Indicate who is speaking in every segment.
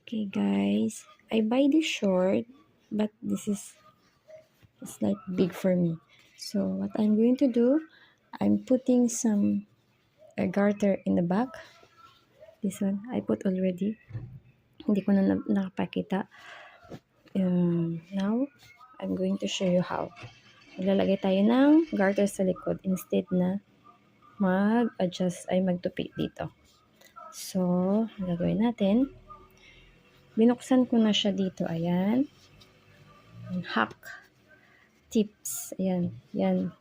Speaker 1: Okay guys, I buy this short, but this is it's like big for me. So what I'm going to do, I'm putting some garter in the back. This one I put already. Hindi ko na nakapakita. Now, I'm going to show you how. Maglalagay tayo ng garter sa likod instead na mag-adjust ay magtupi dito. So, gagawin natin. Binuksan ko na siya dito. Ayan. Hack. Tips. Ayan. Yan.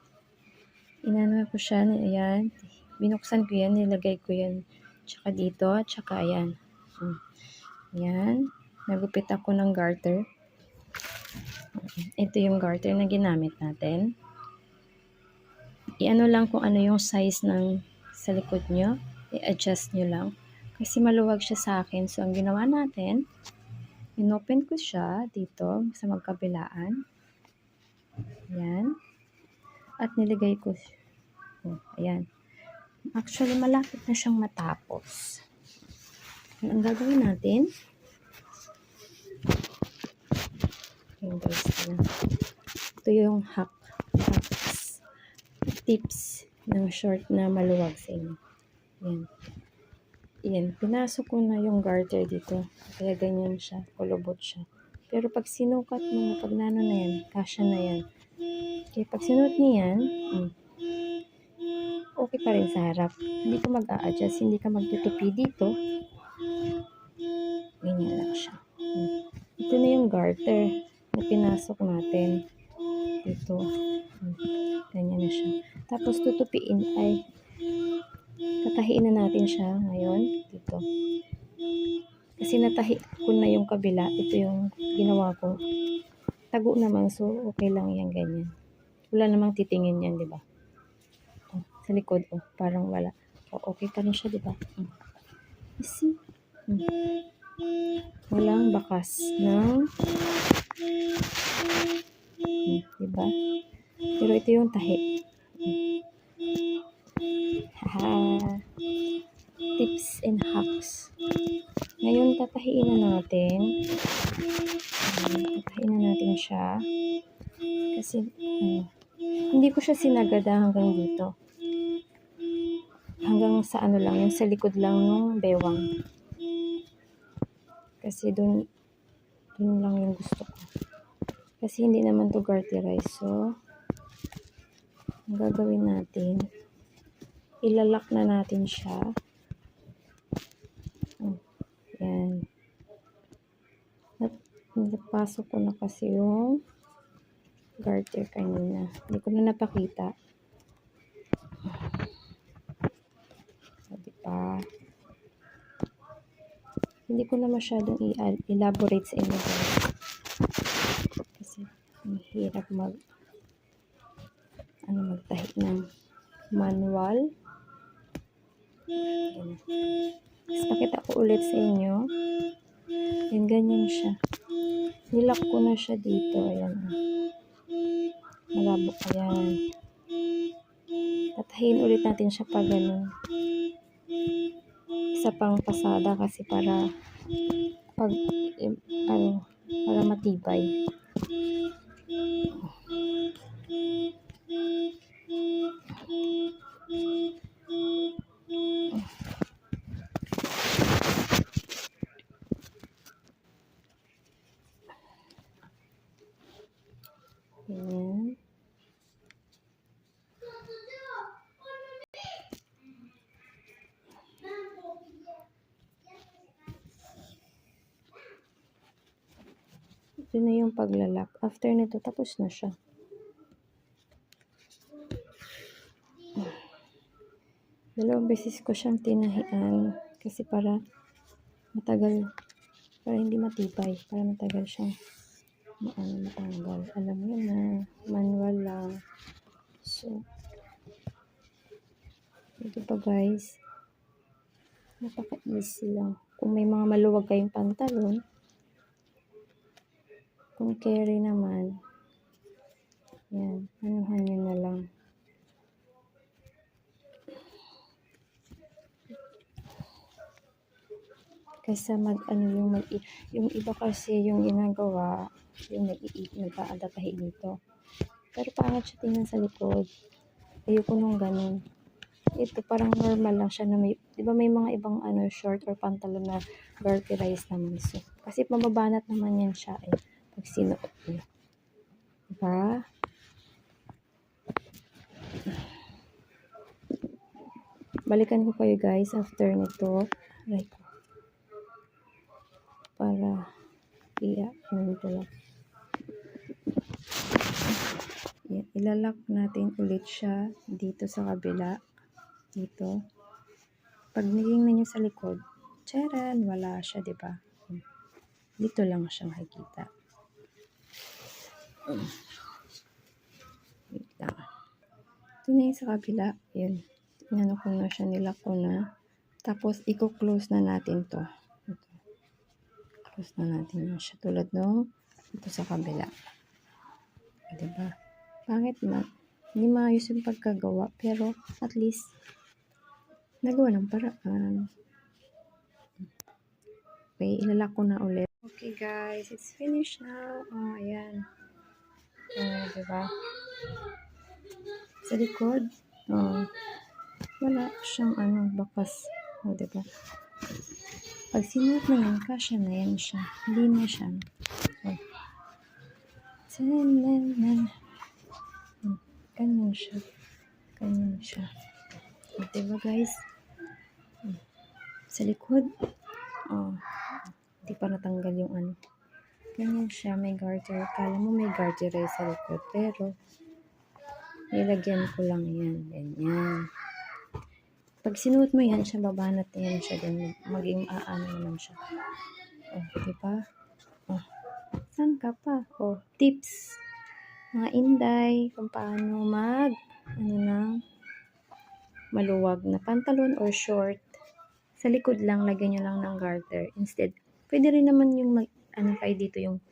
Speaker 1: Inano ko siya. Ayan. Binuksan ko yan. Nilagay ko yan. Tsaka dito. Tsaka ayan. Ayan. Nagupit ako ng garter. Ito yung garter na ginamit natin. I-ano lang kung ano yung size ng sa likod nyo. I-adjust nyo lang. Kasi maluwag siya sa akin. So, ang ginawa natin, inopen ko siya dito sa magkabilaan. Ayan. At nilagay ko. Oh, ayan. Actually, malapit na siyang matapos. Ang gagawin natin, ayan guys, ayan. Ito yung tips ng short na maluwag sa inyo. Ayan. Ayan. Pinasok ko na yung garter dito. Kaya ganyan siya. Kulubot siya. Pero pag sinukat mo, pag nano na yan, kasya na yan. Kaya pag sinuot niyan, okay pa rin sa harap. Hindi ka mag-a-adjust, hindi ka magtutupi dito. Ganyan lang siya. Ito na yung garter na pinasok natin dito. Ganyan na siya. Tapos tutupiin ay tatahiin na natin siya ngayon dito. Kasi natahi ko na yung kabila. Ito yung ginawa ko. Tago naman, so okay lang yan ganyan. Wala namang titingin yan, di ba? Sa likod, parang wala. Okay pa rin siya, di ba? See? Walang bakas ng di ba? Pero ito yung tahi. Tips and hacks. Ngayon, tatahiin na natin. Tatahiin na natin siya. Kasi, hindi ko siya sinagada hanggang dito. Hanggang sa ano lang, yung sa likod lang ng bewang. Kasi dun lang yung gusto ko. Kasi hindi naman to garterize. So, ang gagawin natin, ilalak na natin siya. Yan. Napasok ko na kasi yung garter kanina. Hindi ko na napakita. Diba? Hindi ko na masyadong elaborate sa inyo. Kasi mahirap magtahi ng manual. Tapos pakita ko ulit sa inyo. Yan, ganyan siya. Nilak ko na siya dito. Ayan. Malabo. Ayan. Tatahin ulit natin siya pa ganun. Isa pang pasada kasi para para matibay. Ayan. Ito na yung paglalak. After nito, tapos na siya. Dalawang beses ko siyang tinahian kasi para matagal, para hindi matibay, para matagal siyang matanggal. Alam mo na, manual lang. So, ito pa guys, napaka-easy lang. Kung may mga maluwag kayong pantalon, kung carry naman, yan, anuhan nyo na lang. Kaysa yung iba kasi yung ginagawa, yung nag-aadatahi dito. Pero pangit siya tingnan sa likod. Ayoko nung ganun. Ito parang normal lang siya na may, di ba may mga ibang short or pantalon na garterized naman. So, kasi mababanat naman yan siya pag sinuot niyo. Diba? Balikan ko kayo guys after nito. Like, para ito lang. Yan, ilalak natin ulit siya dito sa kabila. Dito. Pag nilingnan nyo sa likod, tsaran, wala siya, diba? Dito lang siya makikita. Wait lang. Ito na yung sa kabila. Yun. Inano ko na siya, nilak ko na. Tapos, i-close na natin to. Ito. Close na natin yun siya. Tulad nung ito sa kabila. Diba? Pangit man. Hindi maayos yung pagkagawa. Pero, at least, nagawa ng paraan. Okay, ilalak ko na ulit. Okay guys, it's finished now. Oh, ayan. Diba? Sa likod, wala siyang bakas. Diba? Pag sinuot na yan, kasya na yan siya. Hindi na siya. Ganyan siya. Ganyan siya. Diba guys? Sa likod, hindi pa natanggal yung ganyan siya, may garter. Kala mo may garter sa likod, pero nilagyan ko lang yan. Ganyan. Pag sinuot mo yan, siya babanat na yan siya. Ganyan. Maging naman siya. Diba? Saan ka pa? Tips. Mga inday, kung paano maluwag na pantalon or short. Sa likod lang, lagyan nyo lang ng garter. Instead, pwede rin naman yung kayo dito yung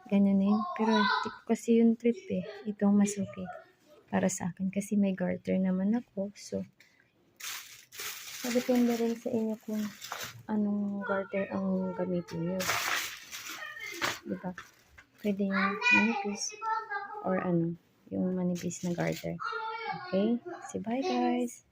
Speaker 1: ganyan na yun. Pero, hindi ko kasi yung trip Ito ang mas okay para sa akin. Kasi may garter naman ako. So, depende rin sa inyo kung anong garter ang gamitin nyo. Diba? Pwede yung manipis or yung manipis na garter. Okay? Say bye guys!